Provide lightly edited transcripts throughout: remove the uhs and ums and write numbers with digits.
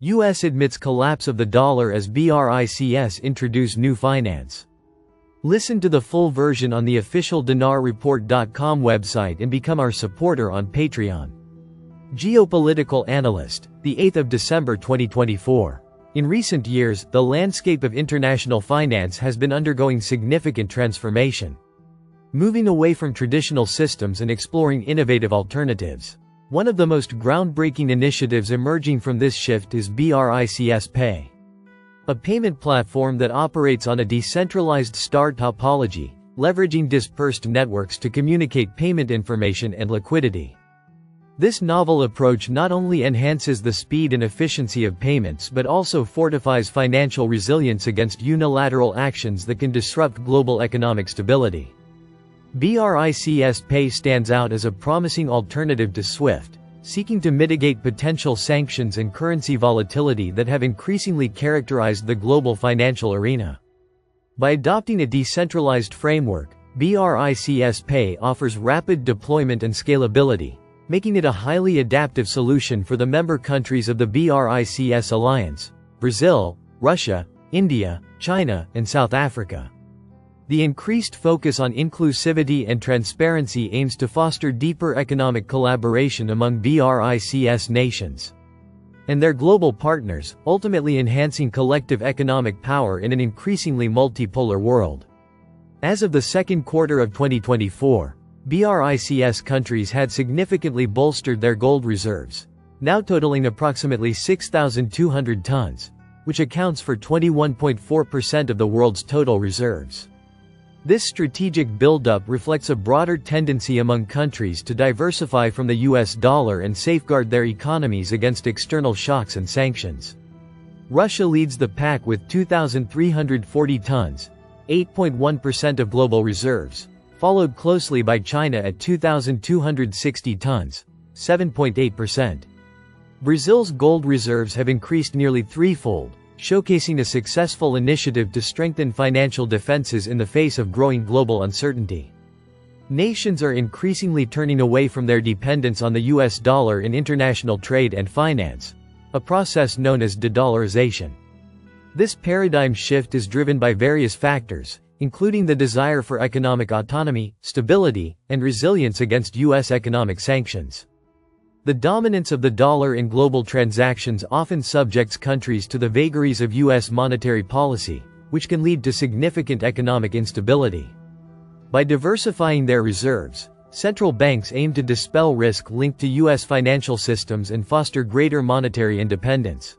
U.S. admits collapse of the dollar as BRICS introduce new finance. Listen to the full version on the official dinarreport.com website and become our supporter on Patreon. Geopolitical Analyst, the 8th of December 2024. In recent years, the landscape of international finance has been undergoing significant transformation, moving away from traditional systems and exploring innovative alternatives. One of the most groundbreaking initiatives emerging from this shift is BRICS Pay, a payment platform that operates on a decentralized star topology, leveraging dispersed networks to communicate payment information and liquidity. This novel approach not only enhances the speed and efficiency of payments but also fortifies financial resilience against unilateral actions that can disrupt global economic stability. BRICS Pay stands out as a promising alternative to SWIFT, seeking to mitigate potential sanctions and currency volatility that have increasingly characterized the global financial arena. By adopting a decentralized framework, BRICS Pay offers rapid deployment and scalability, making it a highly adaptive solution for the member countries of the BRICS alliance: Brazil, Russia, India, China, and South Africa. The increased focus on inclusivity and transparency aims to foster deeper economic collaboration among BRICS nations and their global partners, ultimately enhancing collective economic power in an increasingly multipolar world. As of the second quarter of 2024, BRICS countries had significantly bolstered their gold reserves, now totaling approximately 6,200 tons, which accounts for 21.4% of the world's total reserves. This strategic buildup reflects a broader tendency among countries to diversify from the US dollar and safeguard their economies against external shocks and sanctions. Russia leads the pack with 2,340 tons, 8.1% of global reserves, followed closely by China at 2,260 tons, 7.8%. Brazil's gold reserves have increased nearly threefold, showcasing a successful initiative to strengthen financial defenses in the face of growing global uncertainty. Nations are increasingly turning away from their dependence on the US dollar in international trade and finance, a process known as de-dollarization. This paradigm shift is driven by various factors, including the desire for economic autonomy, stability, and resilience against US economic sanctions. The dominance of the dollar in global transactions often subjects countries to the vagaries of US monetary policy, which can lead to significant economic instability. By diversifying their reserves, central banks aim to dispel risk linked to US financial systems and foster greater monetary independence.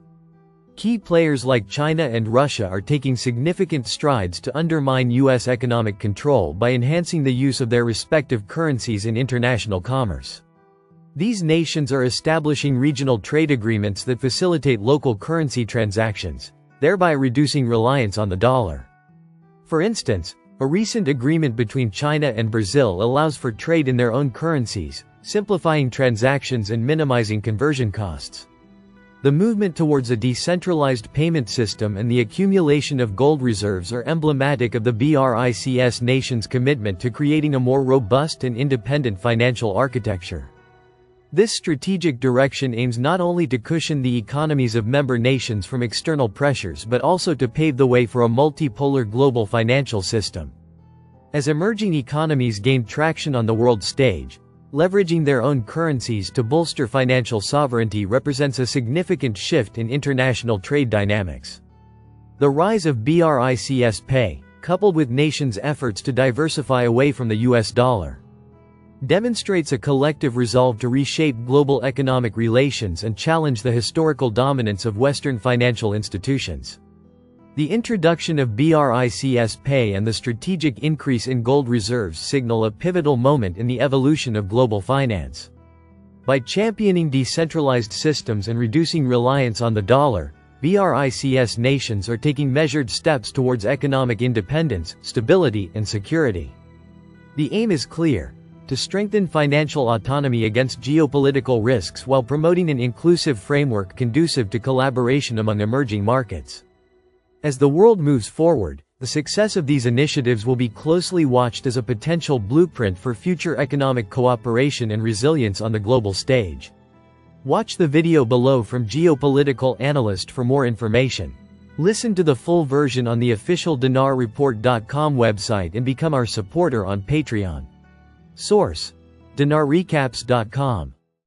Key players like China and Russia are taking significant strides to undermine US economic control by enhancing the use of their respective currencies in international commerce. These nations are establishing regional trade agreements that facilitate local currency transactions, thereby reducing reliance on the dollar. For instance, a recent agreement between China and Brazil allows for trade in their own currencies, simplifying transactions and minimizing conversion costs. The movement towards a decentralized payment system and the accumulation of gold reserves are emblematic of the BRICS nations' commitment to creating a more robust and independent financial architecture. This strategic direction aims not only to cushion the economies of member nations from external pressures but also to pave the way for a multipolar global financial system. As emerging economies gain traction on the world stage, leveraging their own currencies to bolster financial sovereignty represents a significant shift in international trade dynamics. The rise of BRICS Pay, coupled with nations' efforts to diversify away from the US dollar, demonstrates a collective resolve to reshape global economic relations and challenge the historical dominance of Western financial institutions. The introduction of BRICS Pay and the strategic increase in gold reserves signal a pivotal moment in the evolution of global finance. By championing decentralized systems and reducing reliance on the dollar, BRICS nations are taking measured steps towards economic independence, stability, and security. The aim is clear: to strengthen financial autonomy against geopolitical risks while promoting an inclusive framework conducive to collaboration among emerging markets. As the world moves forward, the success of these initiatives will be closely watched as a potential blueprint for future economic cooperation and resilience on the global stage. Watch the video below from Geopolitical Analyst for more information. Listen to the full version on the official dinarreport.com website and become our supporter on Patreon. Source: dinarrecaps.com